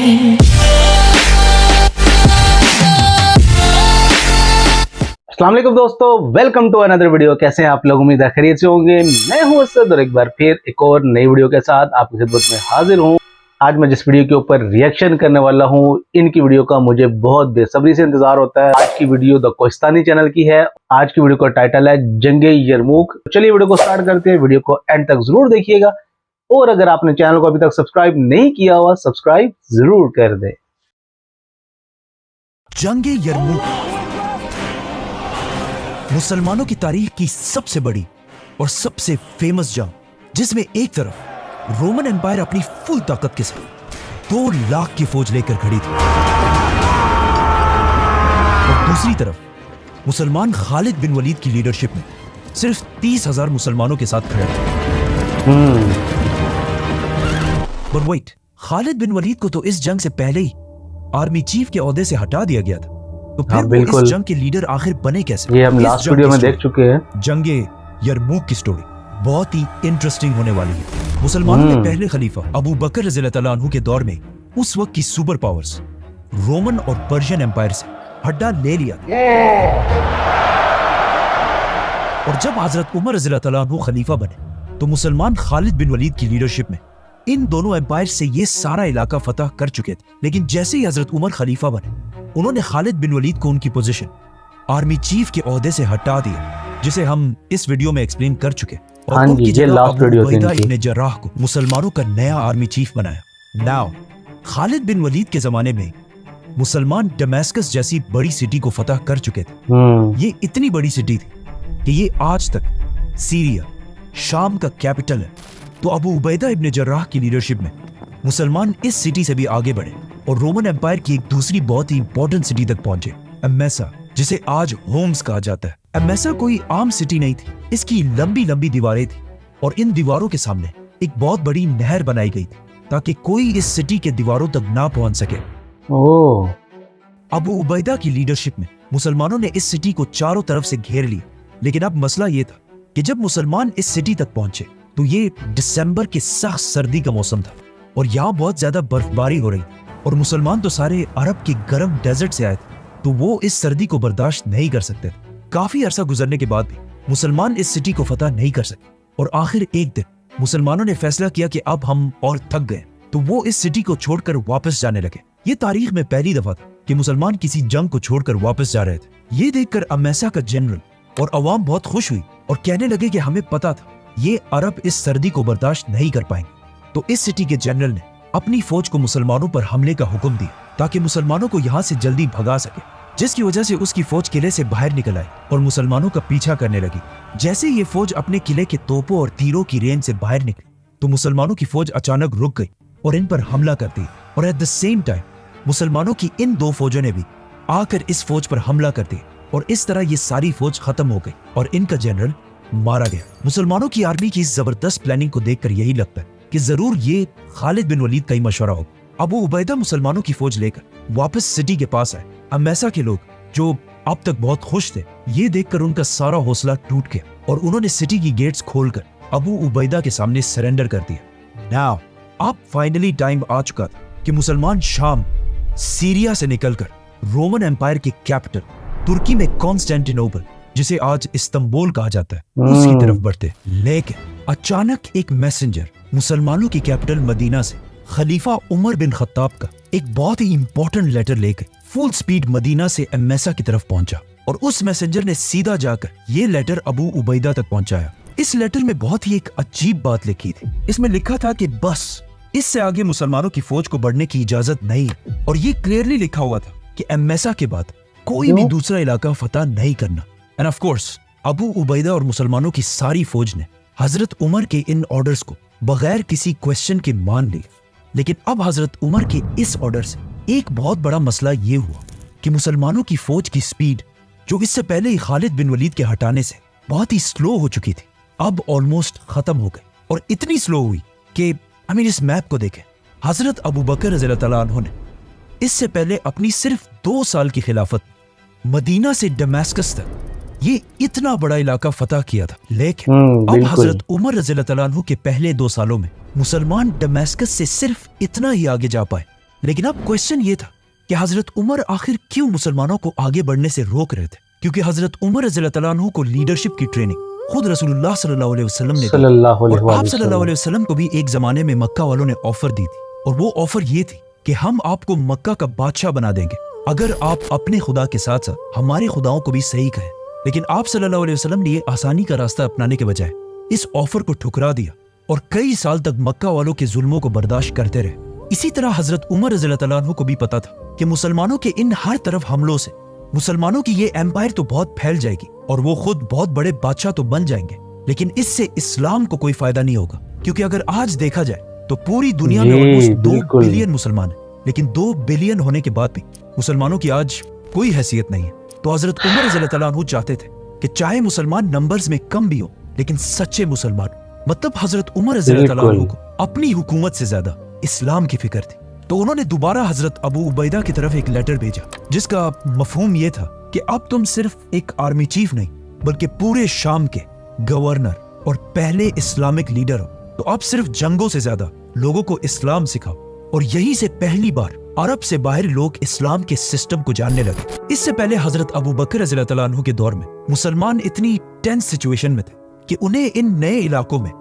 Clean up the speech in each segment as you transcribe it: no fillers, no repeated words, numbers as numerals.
अस्सलाम वालेकुम दोस्तों, वेलकम टू अनदर वीडियो। कैसे हैं आप लोग? उम्मीद है खैरियत से होंगे। मैं हूं असद और एक बार फिर एक और नई वीडियो के साथ आपकी खिदमत में हाजिर हूं। आज मैं जिस वीडियो के ऊपर रिएक्शन करने वाला हूं, इनकी वीडियो का मुझे बहुत बेसब्री से इंतजार होता है। आज की वीडियो द कोहिस्तानी चैनल की है। आज की वीडियो का टाइटल है जंगे यरमूक। चलिए वीडियो को स्टार्ट करते हैं। वीडियो को एंड तक जरूर देखिएगा और अगर आपने चैनल को अभी तक सब्सक्राइब नहीं किया हुआ, सब्सक्राइब जरूर कर दे। जंगे यरमूक मुसलमानों की तारीख की सबसे बड़ी और सबसे फेमस जंग, जिसमें एक तरफ रोमन एम्पायर अपनी फुल ताकत के साथ 2 लाख की फौज लेकर खड़ी थी और दूसरी तरफ मुसलमान खालिद बिन वलीद की लीडरशिप में सिर्फ 30,000 मुसलमानों के साथ खड़े थे। But wait, Khalid bin Walid को तो इस जंग से पहले ही आर्मी चीफ के ओहदे से हटा दिया गया था, तो फिर वो इस जंग के लीडर आखिर बने कैसे? ये हम लास्ट वीडियो में देख चुके हैं। जंगे यरमूक की स्टोरी बहुत ही इंटरेस्टिंग होने वाली है। मुसलमानों के पहले खलीफा अबू बकर रज़ियल्लाहु तआला अन्हु के दौर में उस वक्त की सुपर पावर्स रोमन और पर्शियन एम्पायर से हड्डा ले लिया और जब हजरत उमर रज़ियल्लाहु तआला अन्हु खलीफा बने तो मुसलमान खालिद बिन वलीद की लीडरशिप में इन दोनों एम्पायर से ये सारा इलाका फतह कर चुके थे। लेकिन जैसे ही हजरत उमर खलीफा बने, उन्होंने खालिद बिन वलीद को उनकी पोजीशन आर्मी चीफ के ओहदे से हटा दिया, जिसे हम इस वीडियो में एक्सप्लेन कर चुके, और उनकी जगह अबू उबैदा इब्न जर्राह को मुसलमानों का नया आर्मी चीफ बनाया। नाउ खालिद बिन वलीद के जमाने में मुसलमान दमास्कस जैसी बड़ी सिटी को फतह कर चुके थे। ये इतनी बड़ी सिटी थी कि ये आज तक सीरिया, शाम का कैपिटल है। तो अबू उबैदा इब्न जर्राह की लीडरशिप में मुसलमान इस सिटी से भी आगे बढ़े और रोमन एम्पायर की एक दूसरी बहुत ही इंपॉर्टेंट सिटी तक पहुंचे, एमेसा, जिसे आज होम्स कहा जाता है। एमेसा कोई आम सिटी नहीं थी, इसकी लंबी लंबी दीवारें थी और इन दीवारों के सामने एक बहुत बड़ी नहर बनाई गई थी ताकि कोई इस सिटी के दीवारों तक ना पहुंच सके। अबू उबैदा की लीडरशिप में मुसलमानों ने इस सिटी को चारों तरफ से घेर लिया। लेकिन अब मसला ये था कि जब मुसलमान इस सिटी तक पहुंचे तो ये दिसंबर के सख्त सर्दी का मौसम था और यहाँ बहुत ज्यादा बर्फबारी हो रही और मुसलमान तो सारे अरब के गर्म डेजर्ट से आए थे, तो वो इस सर्दी को बर्दाश्त नहीं कर सकते थे। काफी अरसा गुजरने के बाद भी मुसलमान इस सिटी को फतह नहीं कर सके और आखिर एक दिन मुसलमानों ने फैसला किया कि अब हम और थक गए, तो वो इस सिटी को छोड़कर वापस जाने लगे। ये तारीख में पहली दफा था कि मुसलमान किसी जंग को छोड़कर वापस जा रहे थे। ये देखकर अमेसा का जनरल और अवाम बहुत खुश हुई और कहने लगे कि हमें पता था ये अरब इस सर्दी को बर्दाश्त नहीं कर पाएंगे। तो इस सिटी के जनरल ने अपनी फौज को मुसलमानों पर हमले का हुक्म दिया ताकि मुसलमानों को यहाँ से जल्दी भगा सके, जिसकी वजह से उसकी फौज किले से बाहर निकल आई और मुसलमानों का पीछा करने लगी। जैसे ये फौज अपने किले के तोपों और तीरों की रेंज से बाहर निकली तो मुसलमानों की फौज अचानक रुक गई और इन पर हमला कर दी और एट द सेम टाइम मुसलमानों की इन 2 फौजों ने भी आकर इस फौज पर हमला कर दिया और इस तरह ये सारी फौज खत्म हो गई और इनका जनरल मारा गया। मुसलमानों की आर्मी की इस जबरदस्त प्लानिंग को देखकर यही लगता है कि जरूर ये खालिद बिन वलीद का ही मशवरा होगा। अबू उबैदा मुसलमानों की फौज लेकर वापस सिटी के पास आए। अमेसा के लोग जो अब तक बहुत खुश थे, ये देखकर उनका सारा हौसला टूट गया और उन्होंने सिटी की गेट्स खोलकर अबू उबैदा के सामने सरेंडर कर दिया। नाउ अब फाइनली टाइम आ चुका था कि मुसलमान शाम, सीरिया से निकलकर रोमन एम्पायर के कैपिटल तुर्की में कॉन्स्टेंटिनोपल, जिसे आज इस्तांबुल कहा जाता है, उसकी तरफ बढ़ते। लेकिन अचानक एक मैसेंजर मुसलमानों की कैपिटल मदीना से खलीफा उमर बिन खत्ताब का एक बहुत ही इंपॉर्टेंट लेटर लेकर फुल स्पीड मदीना से एमेसा की तरफ पहुंचा और उस मैसेंजर ने सीधा जाकर ये लेटर अबू उबैदा तक पहुंचाया। इस लेटर में बहुत ही एक अजीब बात लिखी थी। इसमें लिखा था कि बस इससे आगे मुसलमानों की फौज को बढ़ने की इजाजत नहीं और ये क्लियरली लिखा हुआ था कि एमेसा के बाद कोई भी दूसरा इलाका फतह नहीं करना। End of course Abu Ubaida और मुसलमानों की सारी फौज ने हजरत उमर के इन ऑर्डर्स को बगैर किसी क्वेश्चन के मान ली। लेकिन अब हजरत उमर के इस ऑर्डर से एक बहुत बड़ा मसला ये हुआ कि मुसलमानों की फौज की स्पीड, जो इससे पहले ही खालिद बिन वलीद के हटाने से बहुत ही स्लो हो चुकी थी, अब ऑलमोस्ट खत्म हो गई और इतनी स्लो हुई कि इस मैप को देखें। हजरत अबू बकर रज़ियल्लाहु तआला अन्हु ने इससे पहले अपनी सिर्फ 2 साल की खिलाफत मदीना से दमास्कस तक ये इतना बड़ा इलाका फतह किया था। लेकिन अब हजरत उमर रज़ियल्लाहु तआला अन्हु के पहले 2 सालों में मुसलमान दमास्कस से सिर्फ इतना ही आगे जा पाए लेकिन अब क्वेश्चन ये था कि हजरत उमर आखिर क्यों मुसलमानों को आगे बढ़ने से रोक रहे थे, क्योंकि हजरत उमर रज़ी अल्लाह तआला अन्हु को लीडरशिप की ट्रेनिंग खुद रसूलुल्लाह सल्लल्लाहु अलैहि वसल्लम ने दी सल्लल्लाहु और आप अलैहि सल्लल्लाहु अलैहि वसल्लम। वसल्लम को भी एक जमाने में मक्का वालों ने ऑफर दी थी, और वो ऑफर ये थी कि हम आपको मक्का का बादशाह बना देंगे अगर आप अपने खुदा के साथ साथ हमारे खुदाओं को भी सही कहें। लेकिन आप सल्लल्लाहु अलैहि वसल्लम ने ये आसानी का रास्ता अपनाने के बजाय इस ऑफर को ठुकरा दिया और कई साल तक मक्का वालों के जुल्मों को बर्दाश्त करते रहे। इसी तरह हजरत उमर रज़ी अल्लाह तआला अन्हु को भी पता था कि मुसलमानों के इन हर तरफ हमलों से मुसलमानों की ये एम्पायर तो बहुत फैल जाएगी और वो खुद बहुत बड़े बादशाह तो बन जाएंगे, लेकिन इससे इस्लाम को कोई फायदा नहीं होगा, क्योंकि अगर आज देखा जाए तो पूरी दुनिया में ऑलमोस्ट 2 बिल्कुल। बिलियन मुसलमान हैं, लेकिन 2 बिलियन होने के बाद भी मुसलमानों की आज कोई हैसियत नहीं है। तो हजरत उमर रज़ी अल्लाह तआला अन्हु चाहते थे कि चाहे मुसलमान नंबर्स में कम भी हो लेकिन सच्चे मुसलमान, मतलब हजरत उमर रज़ी अल्लाह तआला अन्हु को अपनी हुकूमत से ज्यादा इस्लाम की फिक्र थी। तो उन्होंने दोबारा हजरत अबू उबैदा की तरफ एक लेटर भेजा जिसका मफहूम ये था कि अब तुम सिर्फ एक आर्मी चीफ नहीं बल्कि पूरे शाम के गवर्नर और पहले इस्लामिक लीडर हो, तो अब सिर्फ जंगों से ज्यादा लोगों को इस्लाम सिखाओ। और यहीं से पहली बार अरब से बाहर लोग इस्लाम के सिस्टम को जानने लगे। इससे पहले हजरत अबू बकर रज़ी अल्लाह तआला अन्हु के दौर में मुसलमान इतनी टेंस सिचुएशन में थे कि उन्हें इन नए इलाकों में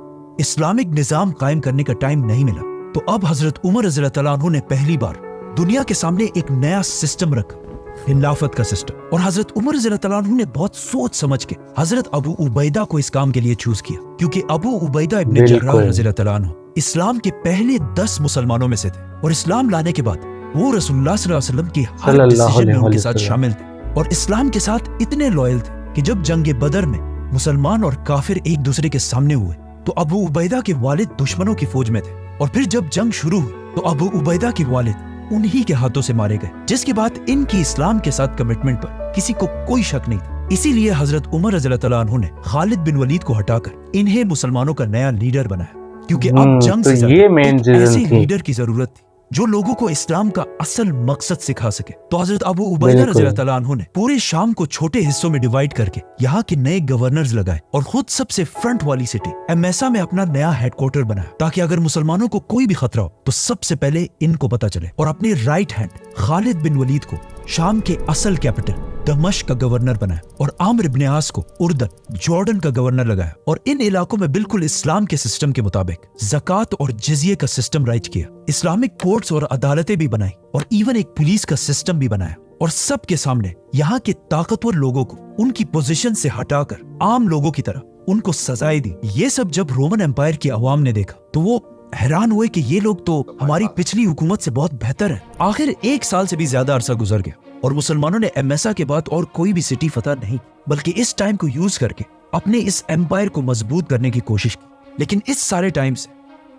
इस्लामिक निजाम कायम करने का टाइम नहीं मिला। तो अब हजरत उमर रज़ी अल्लाह तआला अन्हु ने पहली बार दुनिया के सामने एक नया सिस्टम रखा, खिलाफत का सिस्टम। और हजरत उमर रज़ी अल्लाह तआला अन्हु ने बहुत सोच समझ के हजरत अबू उबैदा को इस काम के लिए चूज किया, क्योंकि अबू उबैदा इब्न जर्राह रज़ी अल्लाह तआला अन्हु इस्लाम के पहले 10 मुसलमानों में से थे, और इस्लाम लाने के बाद वो रसूलुल्लाह सल्लल्लाहु अलैहि वसल्लम की हर डिसीजन में उनके साथ शामिल थे और इस्लाम के साथ इतने लॉयल थे कि जब जंग बदर में मुसलमान और काफिर एक दूसरे के सामने हुए तो अबू उबैदा के वालिद दुश्मनों की फौज में थे, और फिर जब जंग शुरू हुई तो अबू उबैदा के वालिद उन्हीं के हाथों से मारे गए, जिसके बाद इनकी इस्लाम के साथ कमिटमेंट पर किसी को कोई शक नहीं था। इसीलिए हजरत उमर रज़ी अल्लाह तआला अन्हु ने खालिद बिन वलीद को हटाकर इन्हें मुसलमानों का नया लीडर बनाया, क्योंकि अब जंग से तो ये मेन ज्यादा एक ऐसे रीजन थी। लीडर की जरूरत थी जो लोगों को इस्लाम का असल मकसद सिखा सके। तो हजरत अबू उबैदा रज़ी अल्लाह तआला अन्हु ने पूरे शाम को छोटे हिस्सों में डिवाइड करके यहाँ के नए गवर्नर्स लगाए और खुद सबसे फ्रंट वाली सिटी एमेसा में अपना नया हेडक्वार्टर बनाया, ताकि अगर मुसलमानों को कोई भी खतरा हो तो सबसे पहले इनको पता चले। और अपने right hand Khalid bin Walid को शाम के असल कैपिटल दमश्क का गवर्नर बनाया और आमर इब्न आस को उर्दन जॉर्डन का गवर्नर लगाया, और इन इलाकों में बिल्कुल इस्लाम के सिस्टम के मुताबिक ज़कात और जिज़िये का सिस्टम राइज किया, इस्लामिक कोर्ट्स और अदालतें भी बनाई, और इवन एक पुलिस का सिस्टम भी बनाया। और सबके सामने यहाँ के ताकतवर लोगों को उनकी पोजीशन से हटाकर आम लोगों की तरह उनको सजाएं दी। ये सब जब रोमन एम्पायर की अवाम ने देखा तो वो हैरान हुए कि ये लोग तो हमारी पिछली हुकूमत से बहुत बेहतर है। आखिर 1 साल से भी ज्यादा अरसा गुजर गया और मुसलमानों ने एमेसा के बाद और कोई भी सिटी फतह नहीं, बल्कि इस टाइम को यूज करके अपने इस एम्पायर को मजबूत करने की कोशिश की। लेकिन इस सारे टाइम से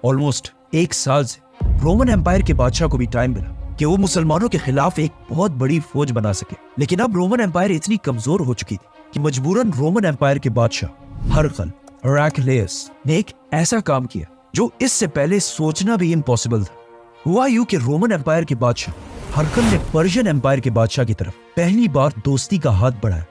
ऑलमोस्ट 1 साल से रोमन एम्पायर के बादशाह को भी टाइम मिला कि वो मुसलमानों के खिलाफ एक बहुत बड़ी फौज बना सके। लेकिन अब रोमन एम्पायर इतनी कमजोर हो चुकी थी कि मजबूरन रोमन एम्पायर के बादशाह हरकल हेराक्लियस ने एक ऐसा काम किया जो इससे पहले सोचना भी इम्पॉसिबल था। हुआ यूं कि रोमन एम्पायर के बादशाह हरकल ने पर्शियन एम्पायर के बादशाह की तरफ पहली बार दोस्ती का हाथ बढ़ाया,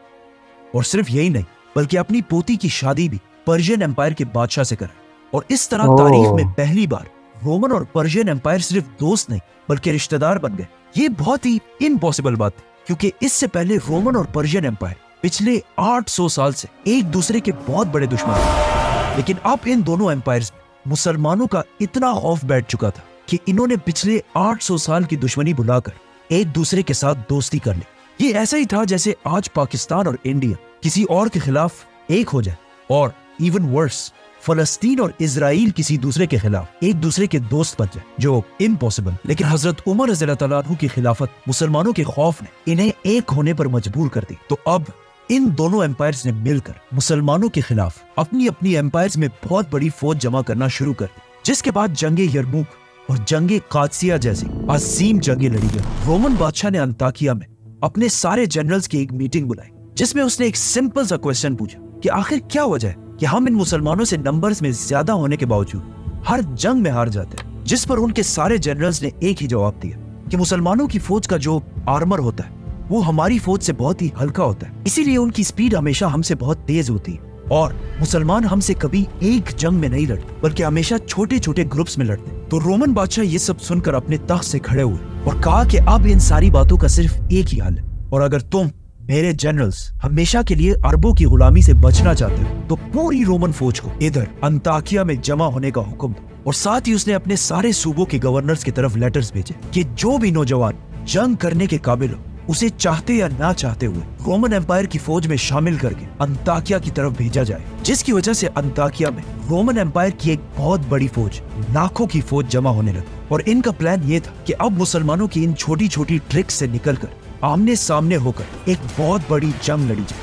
और सिर्फ यही नहीं बल्कि अपनी पोती की शादी भी पर्शियन एम्पायर के बादशाह से कराई। और इस तरह तारीख में पहली बार रोमन और पर्शियन एम्पायर सिर्फ दोस्त नहीं बल्कि रिश्तेदार बन गए। ये बहुत ही इम्पॉसिबल बात थी, क्योंकि इससे पहले रोमन और पर्शियन एम्पायर पिछले 800 साल से एक दूसरे के बहुत बड़े दुश्मन थे। लेकिन अब इन दोनों एम्पायर्स में मुसलमानों का इतना खौफ बैठ चुका था कि इन्होंने पिछले 800 साल की दुश्मनी बुलाकर एक दूसरे के साथ दोस्ती कर ली। ये ऐसा ही था जैसे आज पाकिस्तान और इंडिया किसी और के खिलाफ एक हो जाए, और इवन वर्स फलस्तीन और इजराइल किसी दूसरे के खिलाफ एक दूसरे के दोस्त बन जाए, जो इम्पॉसिबल। लेकिन हजरत उमर रज़ी अल्लाह तआला अन्हु की खिलाफत मुसलमानों के खौफ ने इन्हें एक होने पर मजबूर कर दी। तो अब इन दोनों एम्पायर्स ने मिलकर मुसलमानों के खिलाफ अपनी अपनी एम्पायर्स में बहुत बड़ी फौज जमा करना शुरू कर दी, जिसके बाद जंगे यरमुक और जंगे कादसिया जैसी अजीम जंगे लड़ी गई। रोमन बादशाह ने अंताकिया में अपने सारे जनरल्स की एक मीटिंग बुलाई, जिसमें उसने एक सिंपल सा क्वेश्चन पूछा कि आखिर क्या वजह है कि हम इन मुसलमानों से नंबर्स में ज्यादा होने के बावजूद हर जंग में हार जाते हैं। जिस पर उनके सारे जनरल्स ने एक ही जवाब दिया कि मुसलमानों की फौज का जो आर्मर होता है वो हमारी फौज से बहुत ही हल्का होता है, इसीलिए उनकी स्पीड हमेशा हमसे बहुत तेज होती है, और मुसलमान हमसे कभी एक जंग में नहीं लड़ते बल्कि हमेशा छोटे छोटे ग्रुप्स में लड़ते। तो रोमन बादशाह ये सब सुनकर अपने तख्त से खड़े हुए और कहा कि अब इन सारी बातों का सिर्फ एक ही हल है, और अगर तुम मेरे जनरल्स हमेशा के लिए अरबों की गुलामी से बचना चाहते हो तो पूरी रोमन फौज को इधर अंताकिया में जमा होने का हुक्म दो। और साथ ही उसने अपने सारे सूबों के गवर्नर्स की तरफ लेटर्स भेजे कि जो भी नौजवान जंग करने के काबिल हो उसे चाहते या ना चाहते हुए रोमन एम्पायर की फौज में शामिल करके अंताकिया की तरफ भेजा जाए, जिसकी वजह से अंताकिया में रोमन एम्पायर की एक बहुत बड़ी फौज, लाखों की फौज जमा होने लगी। और इनका प्लान ये था कि अब मुसलमानों की इन छोटी छोटी ट्रिक्स से निकलकर आमने सामने होकर एक बहुत बड़ी जंग लड़ी जाए।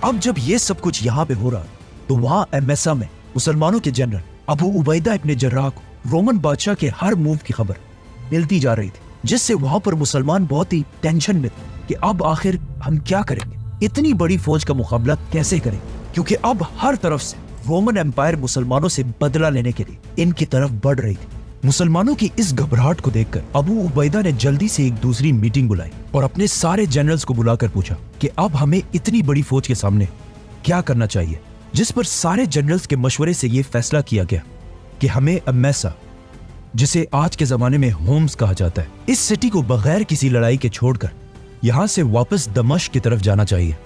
अब जब ये सब कुछ यहाँ पे हो रहा तो वहाँ एमेसा में मुसलमानों के जनरल अबू उबैदा इब्न जर्राह को रोमन बादशाह के हर मूव की खबर मिलती जा रही थी, जिससे वहां पर मुसलमान बहुत ही टेंशन में थे कि अब आखिर हम क्या करेंगे, इतनी बड़ी फौज का मुकाबला कैसे करेंगे, क्योंकि अब हर तरफ से रोमन एम्पायर मुसलमानों से बदला लेने के लिए इनकी तरफ बढ़ रही थी। मुसलमानों की इस घबराहट को देखकर अबू उबैदा ने जल्दी से एक दूसरी मीटिंग बुलाई और अपने सारे जनरल्स को बुलाकर पूछा कि अब हमें इतनी बड़ी फौज के सामने क्या करना चाहिए, जिस पर सारे जनरल्स के मशवरे से यह फैसला किया गया कि हमें एमेसा, जिसे आज के जमाने में होम्स कहा जाता है, इस सिटी को बगैर किसी लड़ाई के छोड़कर यहां से वापस दमिश्क की तरफ जाना चाहिए,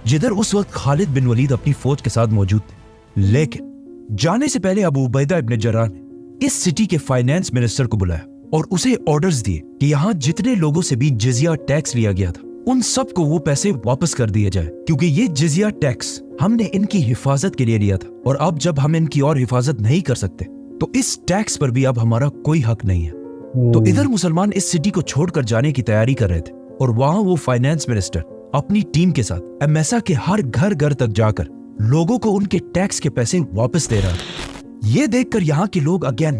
जिधर उस वक्त खालिद बिन वलीद अपनी फौज के साथ मौजूद थे। लेकिन जाने से पहले अबू उबैदा इब्न जर्राह ने इस सिटी के फाइनेंस मिनिस्टर को बुलाया और उसे ऑर्डर्स दिए कि यहाँ जितने लोगों से भी जिजिया टैक्स लिया गया था उन सब को वो पैसे वापस कर दिए जाए, क्योंकि ये जिजिया टैक्स हमने इनकी हिफाजत के लिए लिया था और अब जब हम इनकी और हिफाजत नहीं कर सकते तो इस टैक्स पर भी अब हमारा कोई हक नहीं है। तो इधर मुसलमान इस सिटी को छोड़कर जाने की तैयारी कर रहे थे और वहां वो फाइनेंस मिनिस्टर अपनी टीम के साथ एमेसा के हर घर घर तक जाकर लोगों को उनके टैक्स के पैसे वापस दे रहा था। ये देखकर यहाँ के लोग अगेन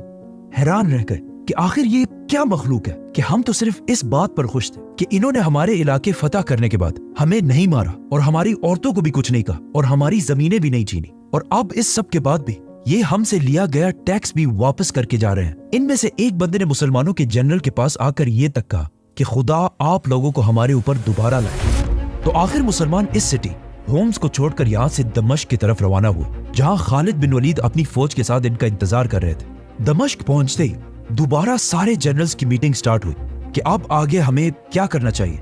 हैरान रह गए कि आखिर ये क्या मखलूक है कि हम तो सिर्फ इस बात पर खुश थे कि इन्होंने हमारे इलाके फतह करने के बाद हमें नहीं मारा और हमारी औरतों को भी कुछ नहीं कहा और हमारी जमीनें भी नहीं छीनी, और अब इस सब के बाद भी ये हमसे लिया गया टैक्स भी वापस करके जा रहे हैं। इनमें से एक बंदे ने मुसलमानों के जनरल के पास आकर ये तक कहा कि खुदा आप लोगों को हमारे ऊपर दोबारा लाए। तो आखिर मुसलमान इस सिटी होम्स को छोड़कर यहाँ से दमिश्क की तरफ रवाना हुए, जहाँ खालिद बिन वलीद अपनी फौज के साथ इनका इंतजार कर रहे थे। दमिश्क पहुंचते ही दोबारा सारे जनरल्स की मीटिंग स्टार्ट हुई कि अब आगे हमें क्या करना चाहिए।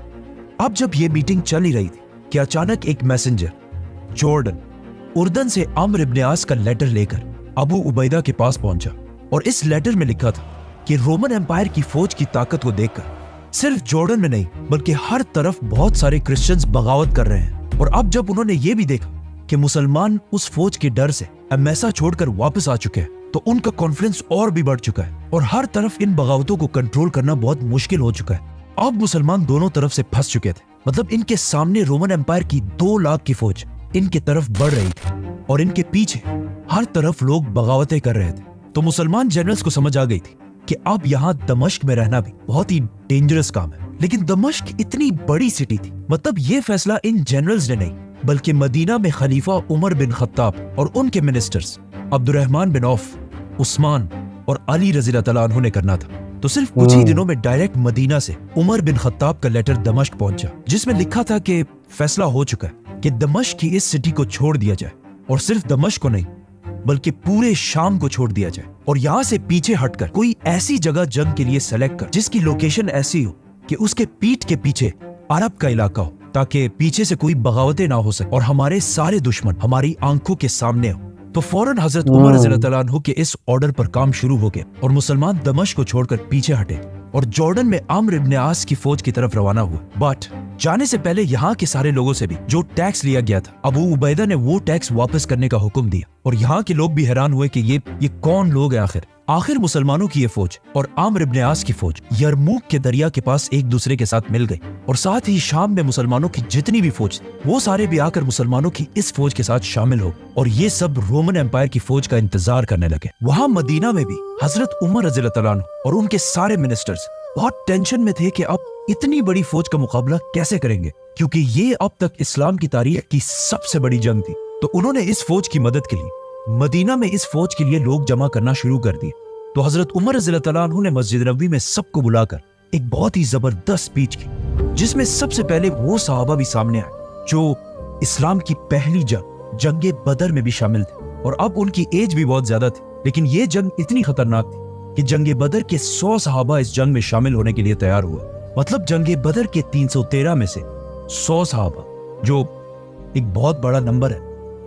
अब जब ये मीटिंग चल ही रही थी कि अचानक एक मैसेंजर जॉर्डन उर्दन से अम्र इब्न आस का लेटर लेकर अबू उबैदा के पास पहुंचा, और इस लेटर में लिखा था कि रोमन एम्पायर की फौज की ताकत को देखकर सिर्फ जॉर्डन में नहीं बल्कि हर तरफ बहुत सारे क्रिश्चियंस बगावत कर रहे हैं। और अब जब उन्होंने ये भी देखा कि मुसलमान उस फौज के डर से एमेसा छोड़कर वापस आ चुके हैं तो उनका कॉन्फिडेंस और भी बढ़ चुका है और हर तरफ इन बगावतों को कंट्रोल करना बहुत मुश्किल हो चुका है। अब मुसलमान दोनों तरफ से फंस चुके थे, मतलब इनके सामने रोमन एम्पायर की 2 लाख की फौज इनके तरफ बढ़ रही थी और इनके पीछे हर तरफ लोग बगावतें कर रहे थे। तो मुसलमान जनरल्स को समझ आ गई थी कि अब यहाँ दमिश्क में रहना भी बहुत ही डेंजरस काम है। लेकिन दमिश्क इतनी बड़ी सिटी थी, मतलब ये फैसला इन जनरल्स ने नहीं बल्कि मदीना में खलीफा उमर बिन खत्ताब और उनके मिनिस्टर्स अब्दुर्रहमान बिन औफ, उस्मान और अली रज़ी अल्लाह अन्हु ने करना था। तो सिर्फ कुछ ही दिनों में डायरेक्ट मदीना से उमर बिन खत्ताब का लेटर दमिश्क पहुंचा, जिसमें लिखा था कि फैसला हो चुका है कि दमिश्क की इस सिटी को छोड़ दिया जाए, और सिर्फ दमिश्क को नहीं बल्कि पूरे शाम को छोड़ दिया जाए, और यहाँ से पीछे हटकर कोई ऐसी जगह जंग के लिए सेलेक्ट कर जिसकी लोकेशन ऐसी हो कि उसके पीठ के पीछे अरब का इलाका हो, ताकि पीछे से कोई बगावतें ना हो सके और हमारे सारे दुश्मन हमारी आंखों के सामने हो। तो फौरन हजरत उमर रज़ियल्लाहु अन्हु के इस ऑर्डर पर काम शुरू हो गया और मुसलमान दमिश्क को छोड़कर पीछे हटे और जॉर्डन में अम्र इब्न आस की फौज की तरफ रवाना हुआ। बट जाने से पहले यहाँ के सारे लोगों से भी जो टैक्स लिया गया था, अबू उबैदा ने वो टैक्स वापस करने का हुक्म दिया, और यहाँ के लोग भी हैरान हुए कि ये कौन लोग हैं आखिर मुसलमानों की ये फौज और अम्र इब्न आस की फौज यरमूक के दरिया के पास एक दूसरे के साथ मिल गई, और साथ ही शाम में मुसलमानों की जितनी भी फौज वो सारे भी आकर मुसलमानों की इस फौज के साथ शामिल हो, और ये सब रोमन एम्पायर की फौज का इंतजार करने लगे। वहाँ मदीना में भी हजरत उमर रज़ी अल्लाह अन्हु और उनके सारे मिनिस्टर्स बहुत टेंशन में थे कि अब इतनी बड़ी फौज का मुकाबला कैसे करेंगे, क्योंकि ये अब तक इस्लाम की तारीख की सबसे बड़ी जंग थी। तो उन्होंने इस फौज की मदद के लिए मदीना में इस फौज के लिए लोग जमा करना शुरू कर दिए। तो हजरत उमर रज़ी अल्लाह अन्हु ने मस्जिद नबवी में सबको बुलाकर एक बहुत ही जबरदस्त स्पीच की, जिसमें सबसे पहले वो सहाबा भी सामने आए जो इस्लाम की पहली जंग बदर में भी शामिल थे, और अब उनकी एज भी बहुत ज्यादा थी, लेकिन ये जंग इतनी खतरनाक थी कि जंग बदर के 100 सहाबा इस जंग में शामिल होने के लिए तैयार हुए। मतलब जंगे बदर के 313 में से 100 सहाबा, जो एक बहुत बड़ा नंबर है,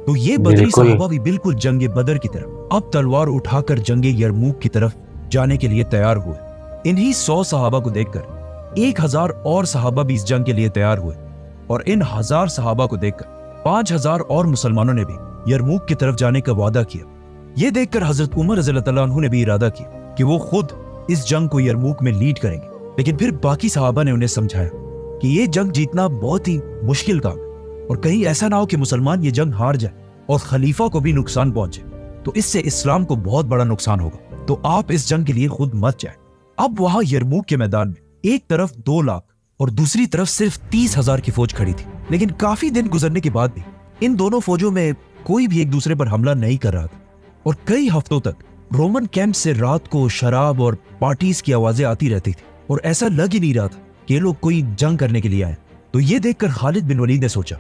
तो ये बदरी बिल्कुल। सहाबा भी बिल्कुल जंगे बदर की तरफ अब तलवार उठाकर जंगे यरमूक की तरफ जाने के लिए तैयार हुए। इन्हीं 100 सहाबा को देखकर 1000 और सहाबा भी इस जंग के लिए तैयार हुए, और इन 1000 सहाबा को देखकर 5000 और मुसलमानों ने भी यरमूक की तरफ जाने का वादा किया। ये देखकर हजरत उमर रज़ियल्लाहु ताला अन्हु ने भी इरादा किया कि वो खुद इस जंग को यरमूक में लीड करेंगे। लेकिन फिर बाकी सहाबा ने उन्हें समझाया कि ये जंग जीतना बहुत ही मुश्किल काम है, और कहीं ऐसा ना हो कि मुसलमान ये जंग हार जाए और खलीफा को भी नुकसान पहुंचे, तो इससे इस्लाम को बहुत बड़ा नुकसान होगा, तो आप इस जंग के लिए खुद मत जाए। अब वहां यरमूक के मैदान में एक तरफ 2 लाख और दूसरी तरफ सिर्फ 30,000 की फौज खड़ी थी। लेकिन काफी दिन गुजरने के बाद भी इन दोनों फौजों में कोई भी एक दूसरे पर हमला नहीं कर रहा था, और कई हफ्तों तक रोमन कैंप से रात को शराब और पार्टीज की आवाजें आती रहती थी, और ऐसा लग ही नहीं रहा था कि ये लोग कोई जंग करने के लिए आए। तो ये देखकर खालिद बिन वलीद ने सोचा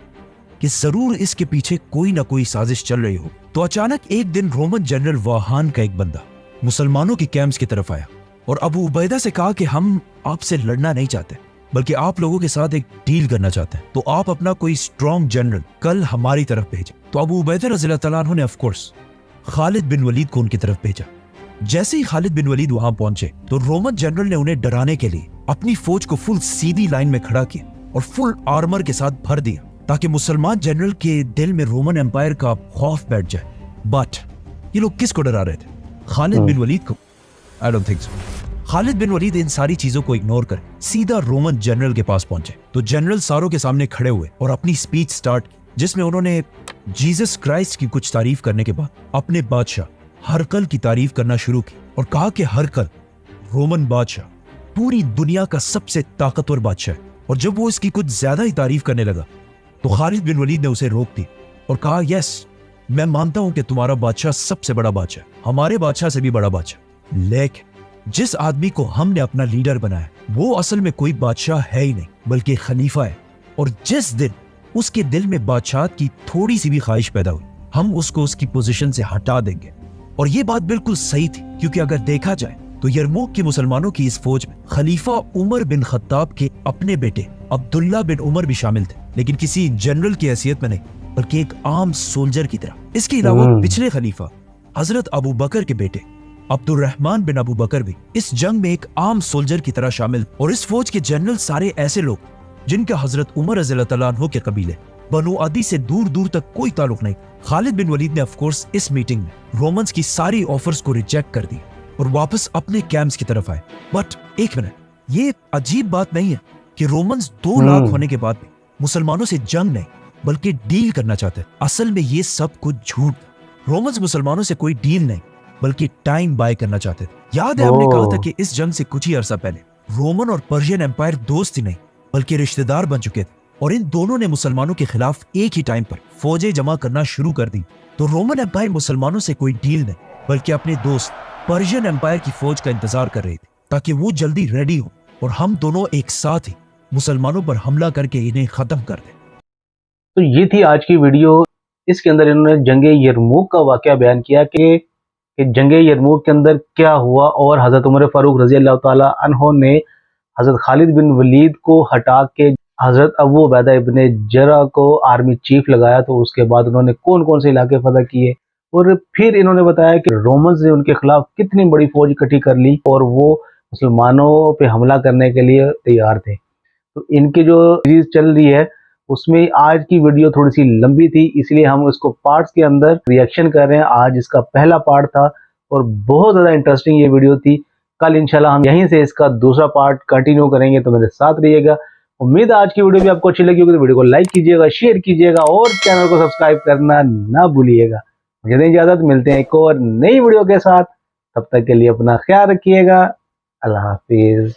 कि जरूर इसके पीछे कोई ना कोई साजिश चल रही हो। तो अचानक एक दिन रोमन जनरल वाहान का एक बंदा मुसलमानों के कैंप्स की तरफ आया और अबू उबैदा से कहा कि हम आपसे लड़ना नहीं चाहते, बल्कि आप लोगों के साथ एक डील करना चाहते हैं, तो आप अपना कोई स्ट्रॉन्ग जनरल कल हमारी तरफ भेजें। तो अबू उबैदा रज़ियल्लाहु ताला अन्हु ने of course Khalid bin Walid को उनकी तरफ भेजा। जैसे ही खालिद बिन वलीद वहां पहुंचे तो रोमन जनरल ने उन्हें डराने के लिए अपनी फौज को फुल सीधी लाइन में खड़ा किया और फुल आर्मर के साथ भर दिया, ताकि मुसलमान जनरल के दिल में रोमन एम्पायर का खौफ बैठ जाए। बट ये लोग किसको डरा रहे थे? खालिद बिन वलीद को? I don't think so. Khalid bin Walid इन सारी चीजों को इग्नोर कर सीधा रोमन जनरल के पास पहुंचे। तो जनरल सारों के सामने खड़े हुए और अपनी स्पीच स्टार्ट की, जिसमें उन्होंने जीसस क्राइस्ट की कुछ तारीफ करने के बाद अपने बादशाह हरकल की तारीफ करना शुरू की, और कहा कि हरकल रोमन बादशाह पूरी दुनिया का सबसे ताकतवर बादशाह है। और जब वो इसकी कुछ ज्यादा ही तारीफ करने लगा तो खालिद बिन वलीद ने उसे रोक दी और कहा, यस, मैं मानता हूं कि तुम्हारा बादशाह सबसे बड़ा बादशाह, हमारे बादशाह से भी बड़ा बादशाह, लेकिन जिस आदमी को हमने अपना लीडर बनाया वो असल में कोई बादशाह है ही नहीं, बल्कि खलीफा है। और जिस दिन उसके दिल में बादशाह की थोड़ी सी भी ख्वाहिश पैदा हुई, हम उसको उसकी पोजीशन से हटा देंगे। और ये बात बिल्कुल सही थी, क्योंकि अगर देखा जाए तो यरमूक के मुसलमानों की इस फौज में खलीफा उमर बिन खत्ताब के अपने बेटे अब्दुल्ला बिन उमर भी शामिल थे, लेकिन किसी जनरल की हैसियत में नहीं, बल्कि एक आम सोल्जर की तरह। इसके अलावा पिछले खलीफा हजरत अबू बकर के बेटे अब्दुर्रहमान बिन अबू बकर भी इस जंग में एक आम सोल्जर की तरह शामिल। और इस फौज के जनरल सारे ऐसे लोग जिनका हजरत उमर रज़ियल्लाहु ताला अन्हु के कबीले बनु अदी से दूर दूर तक कोई ताल्लुक नहीं। खालिद बिन वलीद ने ऑफ कोर्स इस मीटिंग में रोमन्स की सारी ऑफर्स को रिजेक्ट कर दी और वापस अपने कैंप्स की तरफ आए। बट एक मिनट, ये अजीब बात नहीं है कि रोमन्स 2 लाख होने के बाद भी मुसलमानों से जंग नहीं बल्कि डील करना चाहते। असल में ये सब कुछ झूठ था। रोमन्स मुसलमानों से कोई डील नहीं बल्कि टाइम बाय करना चाहते थे। याद है हमने कहा था कि इस जंग से कुछ ही अरसा पहले रोमन और पर्शियन एम्पायर दोस्त ही नहीं बल्कि रिश्तेदार बन चुके थे, और इन दोनों ने मुसलमानों के खिलाफ एक ही टाइम पर फौजें जमा करना शुरू कर दी। तो रोमन एम्पायर मुसलमानों से कोई डील नहीं बल्कि अपने दोस्त पर्शियन एम्पायर की फौज का इंतजार कर रही थी, ताकि वो जल्दी रेडी हो और हम दोनों एक साथ ही मुसलमानों पर हमला करके इन्हें खत्म कर दें। तो ये थी आज की वीडियो। इसके अंदर इन्होंने जंगे यरमूक का वाकया बयान किया कि जंगे यरमूक के अंदर क्या हुआ, और हजरत उमर फारूक रजी अल्लाह ताला अन्हो ने हजरत खालिद बिन वलीद को हटा के हजरत अबू उबैदा इब्ने जरा को आर्मी चीफ लगाया। तो उसके बाद उन्होंने कौन कौन से इलाके फतह किए, और फिर इन्होंने बताया कि रोमन्स ने उनके खिलाफ कितनी बड़ी फौज इकट्ठी कर ली और वो मुसलमानों पे हमला करने के लिए तैयार थे। तो इनकी जो सीरीज चल रही है उसमें आज की वीडियो थोड़ी सी लंबी थी, इसलिए हम इसको पार्ट्स के अंदर रिएक्शन कर रहे हैं। आज इसका पहला पार्ट था और बहुत ज़्यादा इंटरेस्टिंग ये वीडियो थी। कल इंशाल्लाह हम यहीं से इसका दूसरा पार्ट कंटिन्यू करेंगे, तो मेरे साथ रहिएगा। उम्मीद है आज की वीडियो भी आपको अच्छी लगी होगी, तो वीडियो को लाइक कीजिएगा, शेयर कीजिएगा और चैनल को सब्सक्राइब करना ना भूलिएगा। मुझे दें इजाज़त, मिलते हैं एक और नई वीडियो के साथ। तब तक के लिए अपना ख्याल रखिएगा। अल्लाह हाफिज़।